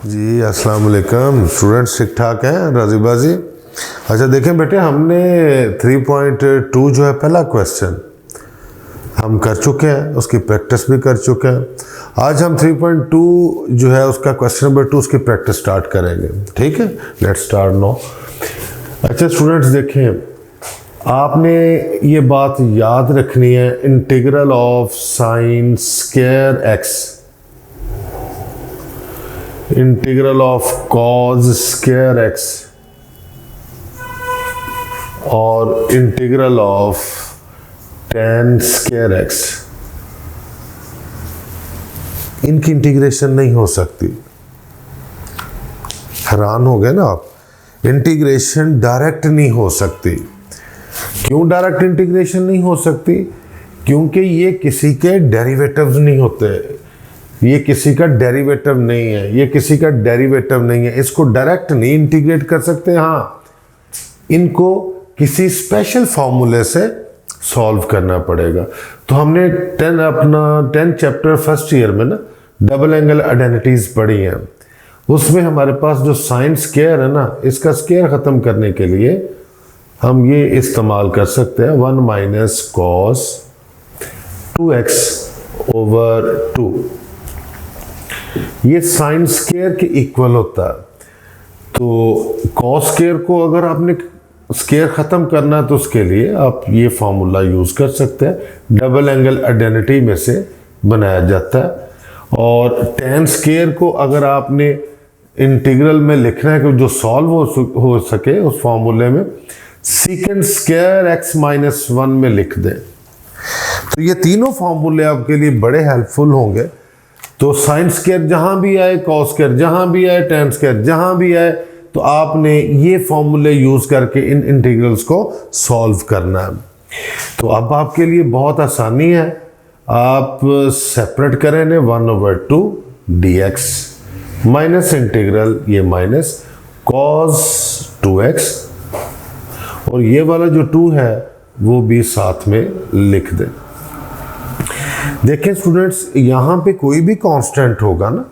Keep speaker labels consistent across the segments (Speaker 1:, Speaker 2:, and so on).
Speaker 1: जी अस्सलाम वालेकुम स्टूडेंट्स, ठीक ठाक हैं राजीबाजी। अच्छा देखें बेटे, हमने 3.2 जो है पहला क्वेश्चन हम कर चुके हैं, उसकी प्रैक्टिस भी कर चुके हैं। आज हम 3.2 जो है उसका क्वेश्चन नंबर 2 उसकी प्रैक्टिस स्टार्ट करेंगे। ठीक है, लेट्स स्टार्ट नाउ। अच्छा स्टूडेंट्स देखें, आपने ये बात याद रखनी है, integral of sine square x, integral of cos square x और integral of tan square x, इनकी इंटीग्रेशन नहीं हो सकती। हैरान हो गए ना आप, इंटीग्रेशन डायरेक्ट नहीं हो सकती। क्यों डायरेक्ट इंटीग्रेशन नहीं हो सकती? क्योंकि ये किसी के डेरिवेटिव्स नहीं होते, ये किसी का डेरिवेटिव नहीं है, ये किसी का डेरिवेटिव नहीं है, इसको डायरेक्ट नहीं इंटीग्रेट कर सकते। हाँ, इनको किसी स्पेशल फॉर्मूले से सॉल्व करना पड़ेगा। तो हमने 10 चैप्टर फर्स्ट ईयर में ना डबल एंगल आइडेंटिटीज पढ़ी हैं। उसमें हमारे पास जो साइन स्क्वायर है ना, इसका स्क्वायर ख़त्म करने के लिए हम ये इस्तेमाल कर सकते हैं 1 माइनस कॉस 2x/2। ये साइन स्क्वायर के इक्वल होता है। तो कॉस स्क्वायर को अगर आपने स्क्वायर ख़त्म करना है तो उसके लिए आप ये फार्मूला यूज़ कर सकते हैं, डबल एंगल आइडेंटिटी में से बनाया जाता है। और टेन स्क्वायर को अगर आपने इंटीग्रल में लिखना है कि जो सॉल्व हो सके उस फार्मूले में, सीकेंड स्क्वायर x-1 में लिख दें। तो ये तीनों फार्मूले आपके लिए बड़े हेल्पफुल होंगे। तो साइन स्क्वायर जहां भी आए, कॉस स्क्वायर जहां भी आए, टेन स्क्वायर जहां भी आए, तो आपने ये फॉर्मूले यूज करके इन इंटीग्रल्स को सॉल्व करना है। तो अब आपके लिए बहुत आसानी है, आप सेपरेट करें 1/2 dx माइनस इंटीग्रल ये माइनस cos 2x, और ये वाला जो 2 है वो भी साथ में लिख दें। देखें स्टूडेंट्स, यहाँ पे कोई भी कांस्टेंट होगा ना,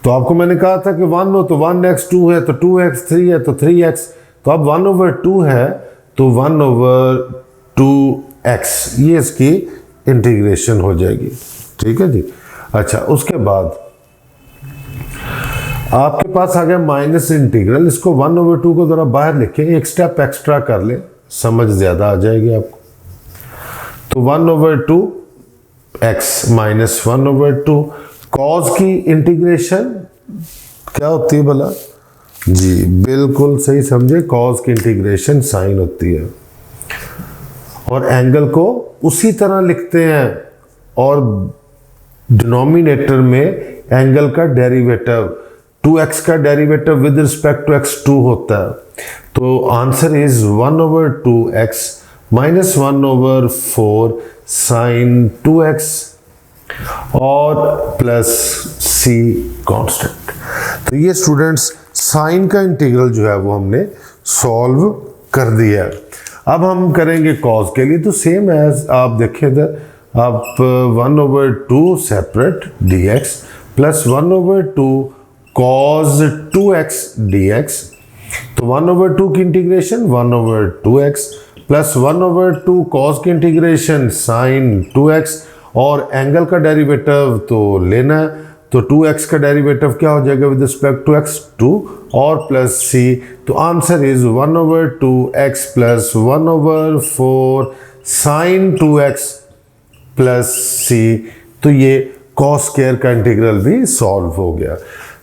Speaker 1: तो आपको मैंने कहा था कि 1 हो तो 1x, 2 है तो 2x, 3 है तो 3x। तो अब 1/2 है तो 1/2x, ये इसकी इंटीग्रेशन हो जाएगी। ठीक है जी। अच्छा, उसके बाद आपके पास आ गया माइनस इंटीग्रल। इसको 1/2 को जरा बाहर लिखें, एक स्टेप एक्स्ट्रा कर ले, समझ ज्यादा आ जाएगी आपको। तो 1/2x माइनस 1/2, कॉज की इंटीग्रेशन क्या होती है भला? जी बिल्कुल सही समझे, कॉज की इंटीग्रेशन साइन होती है। और एंगल को उसी तरह लिखते हैं, और डिनोमिनेटर में एंगल का डेरिवेटिव 2x का derivative with respect to x2 होता है। तो answer is 1/2x minus 1/4 sign 2x और प्लस c कांस्टेंट। तो ये स्टूडेंट्स साइन का इंटीग्रल जो है वो हमने सॉल्व कर दिया। अब हम करेंगे कॉस के लिए, तो सेम एज आप देखें तो आप 1/2 separate dx plus 1/2 cos 2x dx। तो 1/2 की इंटीग्रेशन 1/2x प्लस 1/2 cos की इंटीग्रेशन sin 2x, और एंगल का डेरिवेटिव तो लेना है, तो 2x का डेरिवेटिव क्या हो जाएगा विद रिस्पेक्ट टू x2 और प्लस c। तो answer is 1/2x plus 1/4 sin 2x plus c। तो ये cos स्क्वायर का इंटीग्रल भी सॉल्व हो गया।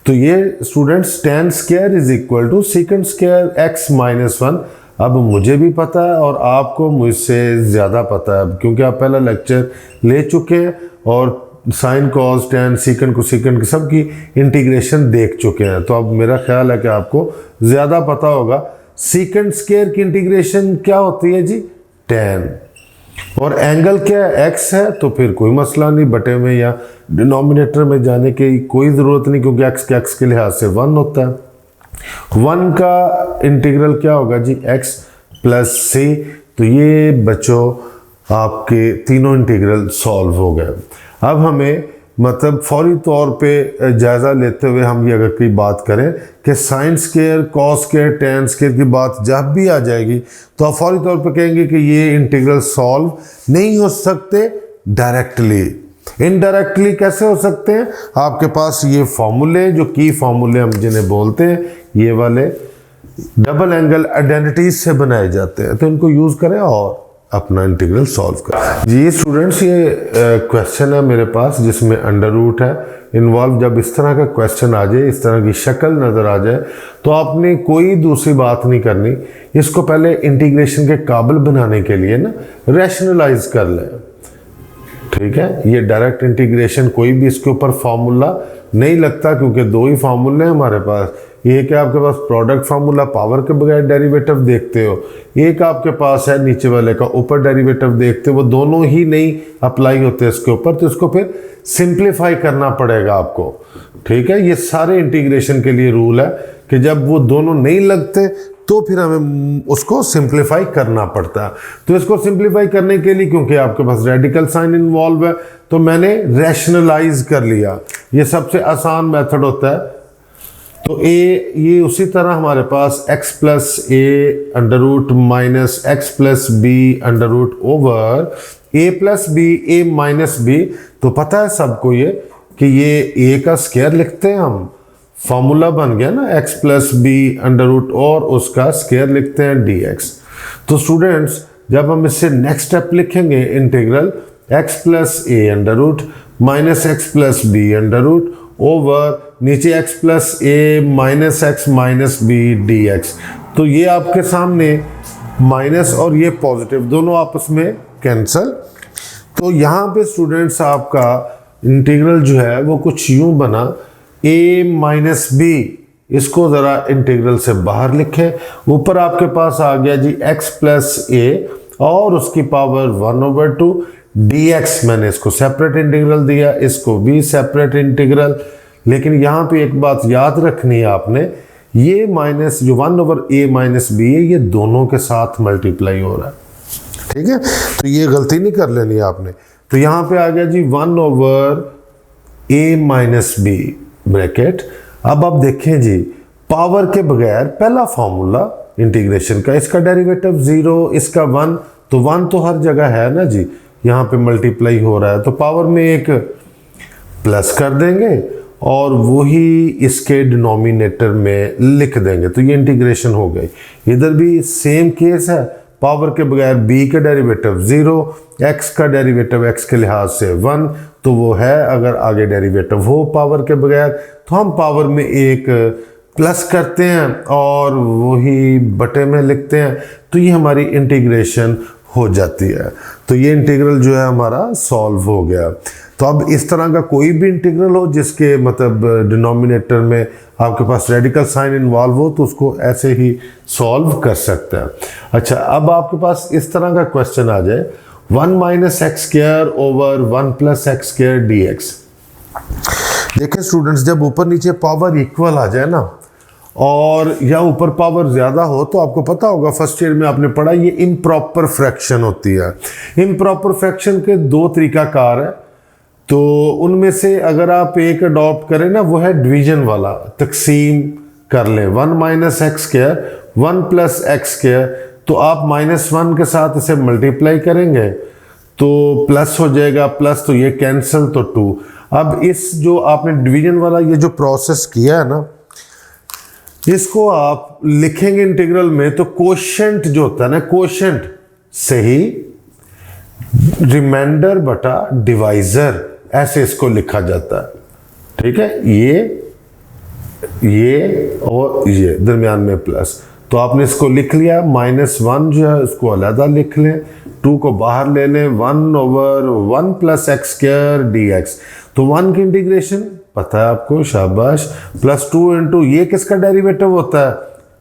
Speaker 1: तो ये students tan square is equal to second square x-1। अब मुझे भी पता है और आपको मुझसे ज़्यादा पता है, क्योंकि आप पहला लेक्चर ले चुके हैं और साइन कॉस टैन सीकंड को सीकंड सब की इंटीग्रेशन देख चुके हैं। तो अब मेरा ख्याल है कि आपको ज़्यादा पता होगा। सीकंड स्क्वायर की इंटीग्रेशन क्या होती है जी? टैन। और एंगल क्या है? x है, तो फिर कोई मसला नहीं, बटे में या डिनोमिनेटर में जाने की कोई ज़रूरत नहीं, क्योंकि x के लिहाज से 1 होता है। 1 का इंटीग्रल क्या होगा जी? x plus c। तो ये बच्चों आपके तीनों इंटीग्रल सॉल्व हो गए। अब हमें मतलब फौरी तौर पे जायज़ा लेते हुए हम ये अगर कोई बात करें कि sine square, cos square, tan square की बात जब भी आ जाएगी तो आप फौरी तौर पे कहेंगे कि ये इंटीग्रल सॉल्व नहीं हो सकते डायरेक्टली। इनडायरेक्टली कैसे हो सकते हैं? आपके पास ये फॉर्मूले, जो की फॉर्मूले हम जिन्हें बोलते हैं, ये वाले डबल एंगल आइडेंटिटीज से बनाए जाते हैं, तो इनको यूज़ करें और अपना इंटीग्रल सॉल्व करें। जी स्टूडेंट्स, ये क्वेश्चन है मेरे पास जिसमें अंडर रूट है इन्वॉल्व। जब इस तरह का क्वेश्चन आ जाए, इस तरह की शक्ल नज़र आ जाए, तो आपने कोई दूसरी बात नहीं करनी, इसको पहले इंटीग्रेशन के काबिल बनाने के लिए ना रैशनलाइज कर लें। ठीक है, ये डायरेक्ट इंटीग्रेशन कोई भी इसके ऊपर फार्मूला नहीं लगता, क्योंकि दो ही फार्मूले हैं हमारे पास। एक है आपके पास प्रोडक्ट फार्मूला, पावर के बगैर डेरिवेटिव देखते हो, एक आपके पास है नीचे वाले का ऊपर डेरिवेटिव देखते हो। वो दोनों ही नहीं अप्लाई होते इसके ऊपर, तो इसको फिर सिंप्लीफाई करना पड़ेगा आपको। ठीक है, ये सारे इंटीग्रेशन के लिए रूल है कि जब वो दोनों नहीं लगते तो फिर हमें उसको सिंप्लीफाई करना पड़ता है। तो इसको सिंप्लीफाई करने के लिए, क्योंकि आपके पास रेडिकल साइन इन्वॉल्व है, तो मैंने रैशनलाइज कर लिया। ये सबसे आसान मेथड होता है। तो ये उसी तरह हमारे पास x plus a under root minus x plus b under root over a plus b a minus b. तो पता है सबको ये कि ये a का स्क्वायर लिखते हैं हम, फॉर्मूला बन गया ना, x plus b under root और उसका स्क्वायर लिखते हैं dx। तो स्टूडेंट्स, जब हम इससे नेक्स्ट स्टेप लिखेंगे integral x plus a under root minus x plus b under root over नीचे x plus a minus x minus b dx। तो ये आपके सामने माइनस और ये पॉजिटिव दोनों आपस में कैंसल। तो यहाँ पे स्टूडेंट्स आपका इंटीग्रल जो है वो कुछ यूं बना, a माइनस बी, इसको ज़रा इंटीग्रल से बाहर लिखें। ऊपर आपके पास आ गया जी x प्लस ए और उसकी पावर 1/2 dx। मैंने इसको सेपरेट इंटीग्रल दिया, इसको भी सेपरेट इंटीग्रल। लेकिन यहाँ पे एक बात याद रखनी है आपने, ये माइनस जो 1/a माइनस बी है, ये दोनों के साथ मल्टीप्लाई हो रहा है। ठीक है, तो ये गलती नहीं कर लेनी आपने। तो यहाँ पे आ गया जी 1/a माइनस बी ब्रैकेट। अब आप देखें जी, पावर के बगैर पहला फॉर्मूला इंटीग्रेशन का, इसका डेरिवेटिव 0, इसका 1, तो 1 तो हर जगह है ना जी, यहाँ पे मल्टीप्लाई हो रहा है, तो पावर में एक प्लस कर देंगे और वही इसके डिनोमिनेटर में लिख देंगे, तो ये इंटीग्रेशन हो गई। इधर भी सेम केस है, पावर के बगैर b का डेरिवेटिव 0, x का डेरिवेटिव x के लिहाज से 1, तो वो है। अगर आगे डेरिवेटिव हो पावर के बगैर, तो हम पावर में एक प्लस करते हैं और वही बटे में लिखते हैं, तो ये हमारी इंटीग्रेशन हो जाती है। तो ये इंटीग्रल जो है हमारा सॉल्व हो गया। तो अब इस तरह का कोई भी इंटीग्रल हो जिसके मतलब डिनोमिनेटर में आपके पास रेडिकल साइन इन्वॉल्व हो, तो उसको ऐसे ही सॉल्व कर सकते हैं। अच्छा, अब आपके पास इस तरह का क्वेश्चन आ जाए 1 minus x square over 1 plus x square dx। देखिए स्टूडेंट्स, जब ऊपर नीचे पावर इक्वल आ जाए ना, और या ऊपर पावर ज़्यादा हो, तो आपको पता होगा फर्स्ट ईयर में आपने पढ़ा, ये इम्प्रॉपर फ्रैक्शन होती है। इम्प्रॉपर फ्रैक्शन के दो तरीकाकार है, तो उनमें से अगर आप एक अडॉप्ट करें ना, वो है डिवीजन वाला, तकसीम कर लें। 1 minus x square 1 plus x square, तो आप -1 के साथ इसे मल्टीप्लाई करेंगे तो प्लस हो जाएगा, प्लस तो ये कैंसिल, तो 2। अब इस जो आपने डिवीजन वाला ये जो प्रोसेस किया है ना, इसको आप लिखेंगे इंटीग्रल में, तो कोशेंट जो होता है ना, कोशेंट से ही रिमाइंडर बटा डिवाइजर, ऐसे इसको लिखा जाता है। ठीक है, ये और ये दरमियान में प्लस, तो आपने इसको लिख लिया। -1 जो है उसको अलग लिख लें, 2 को बाहर ले लें, 1/1 प्लस एक्स स्क्वायर dx। तो 1 की इंटीग्रेशन पता है आपको, शाबाश, प्लस 2 इंटू ये किसका डेरिवेटिव होता है,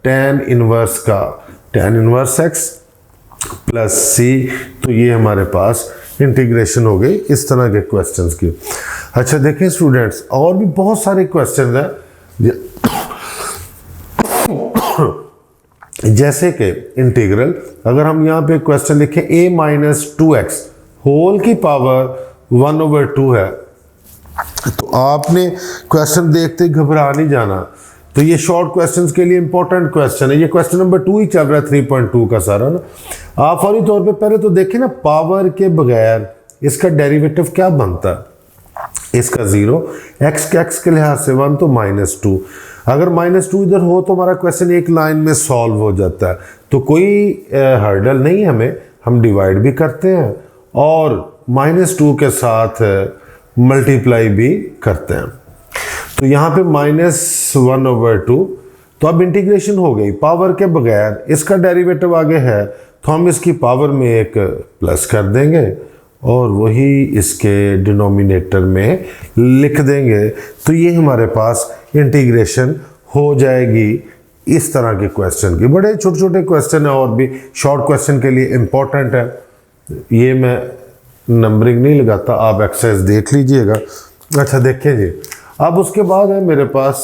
Speaker 1: tan इनवर्स का, tan inverse x plus c। तो ये हमारे पास इंटीग्रेशन हो गई इस तरह के क्वेश्चंस की। अच्छा देखें स्टूडेंट्स, और भी बहुत सारे क्वेश्चन हैं, जैसे कि इंटीग्रल, अगर हम यहाँ पे क्वेश्चन लिखें a माइनस 2x होल की पावर 1/2 है, तो आपने क्वेश्चन देखते घबरा नहीं जाना। तो ये शॉर्ट क्वेश्चंस के लिए इंपॉर्टेंट क्वेश्चन है। ये क्वेश्चन नंबर 2 ही चल रहा है 3.2 का सारा ना। आप फौरी तौर पे पहले तो देखें ना, पावर के बगैर इसका डेरिवेटिव क्या बनता है, इसका 0, एक्स के लिहाज से 1 तो -2। अगर -2 इधर हो तो हमारा क्वेश्चन एक लाइन में सॉल्व हो जाता है। तो कोई हर्डल नहीं हमें, हम डिवाइड भी करते हैं और -2 के साथ मल्टीप्लाई भी करते हैं। तो यहाँ पे -1/2, तो अब इंटीग्रेशन हो गई। पावर के बगैर इसका डेरिवेटिव आगे है तो हम इसकी पावर में एक प्लस कर देंगे और वही इसके डिनोमिनेटर में लिख देंगे। तो ये हमारे पास इंटीग्रेशन हो जाएगी इस तरह के क्वेश्चन की। बड़े छोटे छोटे क्वेश्चन है और भी शॉर्ट क्वेश्चन के लिए इम्पोर्टेंट है। ये मैं नंबरिंग नहीं लगाता, आप एक्सरसाइज देख लीजिएगा। अच्छा देखें जी, अब उसके बाद है मेरे पास,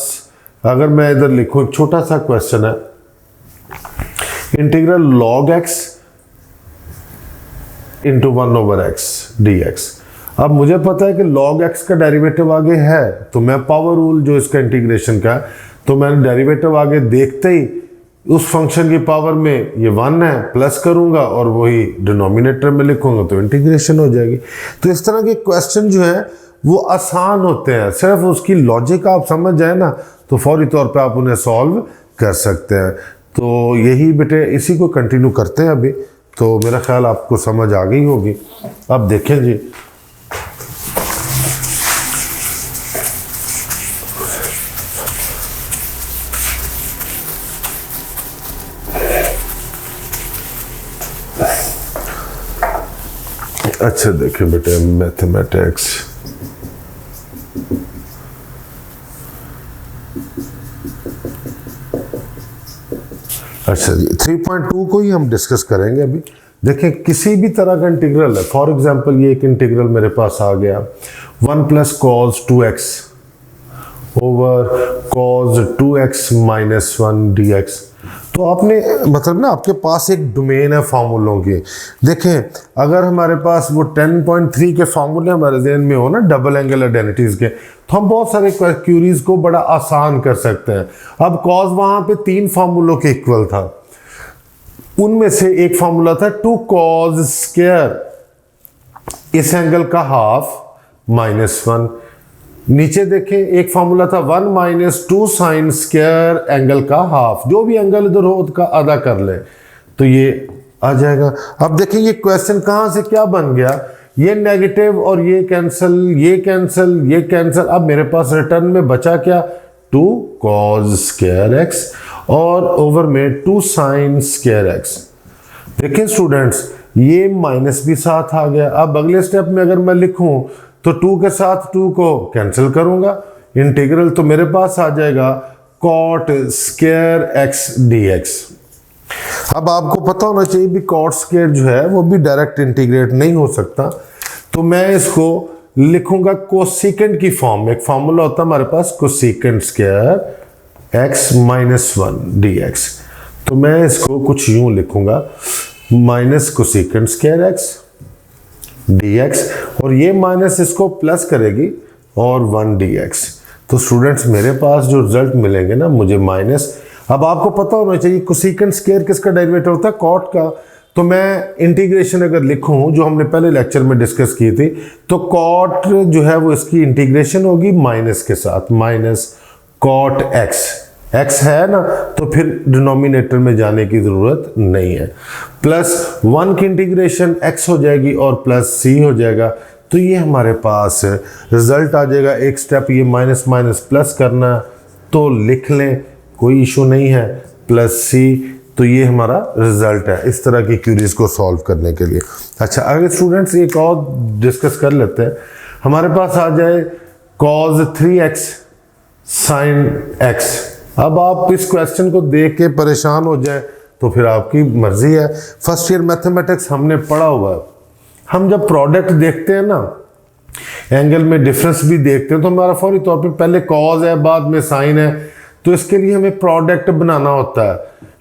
Speaker 1: अगर मैं इधर लिखूं छोटा सा क्वेश्चन है, integral log x into 1/x dx। अब मुझे पता है कि log x का डेरिवेटिव आगे है, तो मैं पावर रूल जो इसका इंटीग्रेशन का है, तो मैंने डेरिवेटिव आगे देखते ही उस फंक्शन की पावर में ये 1 है प्लस करूंगा और वही डिनोमिनेटर में लिखूंगा तो इंटीग्रेशन हो जाएगी। तो इस तरह के क्वेश्चन जो है वो आसान होते हैं, सिर्फ उसकी लॉजिक आप समझ जाए ना तो फौरी तौर पे आप उन्हें सॉल्व कर सकते हैं। तो यही बेटे इसी को कंटिन्यू करते हैं अभी। तो मेरा ख्याल आपको समझ आ गई होगी। अब देखें जी, अच्छा देखें बेटे मैथमेटिक्स, अच्छा जी 3.2 को ही हम डिस्कस करेंगे अभी। देखें किसी भी तरह का इंटीग्रल है, फॉर एग्जांपल ये एक इंटीग्रल मेरे पास आ गया 1 + cos 2x over cos 2x - 1 dx। तो आपने मतलब ना आपके पास एक डोमेन है फार्मूलों की। देखें अगर हमारे पास वो 10.3 के फार्मूले हमारे जहन में हो ना डबल एंगल आइडेंटिटीज के, तो हम बहुत सारे क्यूरीज को बड़ा आसान कर सकते हैं। अब cos वहां पे 3 फार्मूलों के इक्वल था, उनमें से एक फार्मूला था 2 cos स्क्वायर इस एंगल का हाफ -1। नीचे देखें एक फार्मूला था 1 - 2 sin स्क्वायर एंगल का हाफ, जो भी एंगल इधर हो उसका आधा कर ले तो ये आ जाएगा। अब देखें ये क्वेश्चन कहां से क्या बन गया, ये नेगेटिव और ये कैंसिल, ये कैंसिल, ये कैंसिल। अब मेरे पास रिटर्न में बचा क्या, 2 cos स्क्वायर x और ओवर में 2 sin स्क्वायर x। देखें स्टूडेंट्स ये माइनस भी साथ आ गया। अब अगले स्टेप में अगर मैं लिखूं तो 2 के साथ 2 को कैंसिल करूंगा, इंटीग्रल तो मेरे पास आ जाएगा cot स्क्वायर x dx। अब आपको पता होना चाहिए भी cot स्क्वायर जो है वो भी डायरेक्ट इंटीग्रेट नहीं हो सकता, तो मैं इसको लिखूंगा कोसिकेंट की फॉर्म में। एक फॉर्मूला होता है हमारे पास कोसिकेंट स्क्वायर x - 1 dx। तो मैं इसको कुछ यूं लिखूंगा minus cosecant square x dx और ये माइनस इसको प्लस करेगी और 1 dx। तो स्टूडेंट्स मेरे पास जो रिजल्ट मिलेंगे ना मुझे माइनस, अब आपको पता होना चाहिए कोसिकेंट स्क्वायर किसका डेरिवेटिव होता है, कॉट का। तो मैं इंटीग्रेशन अगर लिखूं जो हमने पहले लेक्चर में डिस्कस की थी, तो कॉट जो है वो इसकी इंटीग्रेशन होगी माइनस के साथ, माइनस कॉट x है ना, तो फिर डिनोमिनेटर में जाने की जरूरत नहीं है। प्लस 1 की इंटीग्रेशन x हो जाएगी और प्लस c हो जाएगा। तो ये हमारे पास रिजल्ट आ जाएगा। एक स्टेप ये माइनस माइनस प्लस करना तो लिख लें, कोई इशू नहीं है, प्लस c। तो ये हमारा रिजल्ट है इस तरह की क्यूरीज को सॉल्व करने के लिए। अच्छा अगर स्टूडेंट्स एक और डिस्कस कर लेते हैं, हमारे पास आ जाए cos 3x sin x। अब आप इस क्वेश्चन को देख के परेशान हो जाए तो फिर आपकी मर्जी है। फर्स्ट ईयर मैथमेटिक्स हमने पढ़ा हुआ है, हम जब प्रोडक्ट देखते हैं ना, एंगल में डिफरेंस भी देखते हैं, तो हमारा फौरी तौर पे पहले कॉज है बाद में साइन है, तो इसके लिए हमें प्रोडक्ट बनाना होता है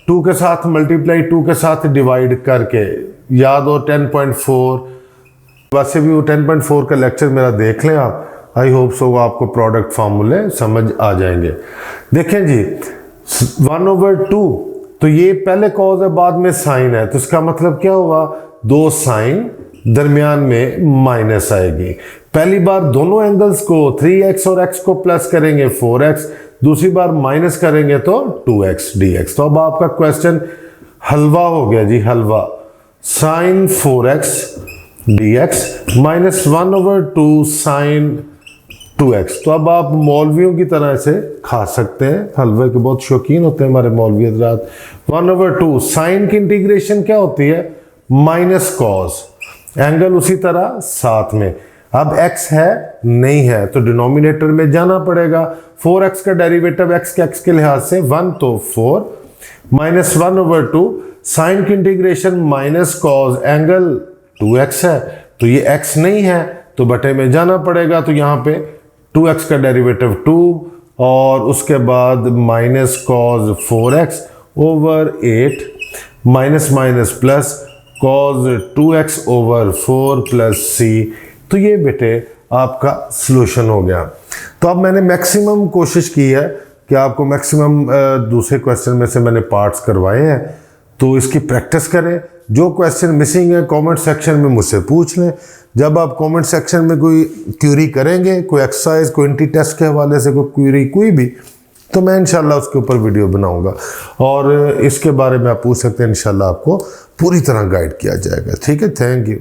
Speaker 1: 2 के साथ मल्टीप्लाई 2 के साथ डिवाइड करके। याद हो 10.4, वैसे भी वो 10.4 का लेक्चर मेरा देख लें आप, आई होप सो आपको प्रोडक्ट फार्मूले समझ आ जाएंगे। देखें जी 1/2, तो ये पहले कॉज है बाद में साइन है, तो इसका मतलब क्या हुआ, दो साइन दरमियान में माइनस आएगी। पहली बार दोनों एंगल्स को 3x और x को प्लस करेंगे 4x, दूसरी बार माइनस करेंगे तो 2x dx। तो अब आपका क्वेश्चन हलवा हो गया जी, हलवा। Sine 4x dx minus 1/2 sine 2x। तो अब आप मौलवियों की तरह से खा सकते हैं, हलवे के बहुत शौकीन होते हैं हमारे मौलवी हजरात। 1/2 साइन की इंटीग्रेशन क्या होती है, माइनस कॉस, एंगल उसी तरह साथ में। अब x है नहीं है तो डिनोमिनेटर में जाना पड़ेगा। 4x का डेरिवेटिव x के लिहाज से 1 तो 4 माइनस 1/2 साइन की integration minus cos, angle 2x है तो ये x नहीं है तो बटे में जाना पड़ेगा। तो यहाँ पे 2x का डेरिवेटिव 2 और उसके बाद minus cos 4x over 8 minus minus plus cos 2x over 4 plus c। तो ये बेटे आपका सॉल्यूशन हो गया। तो अब मैंने मैक्सिमम कोशिश की है कि आपको मैक्सिमम दूसरे क्वेश्चन में से मैंने पार्ट्स करवाए हैं, तो इसकी प्रैक्टिस करें। जो क्वेश्चन मिसिंग है कमेंट सेक्शन में मुझसे पूछ लें। जब आप कमेंट सेक्शन में कोई क्यूरी करेंगे, कोई एक्सरसाइज, कोई एंटी टेस्ट के हवाले से कोई क्यूरी कोई भी, तो मैं इंशाल्लाह उसके ऊपर वीडियो बनाऊंगा और इसके बारे में आप पूछ सकते हैं, इंशाल्लाह आपको पूरी तरह गाइड किया जाएगा। ठीक है, थैंक यू।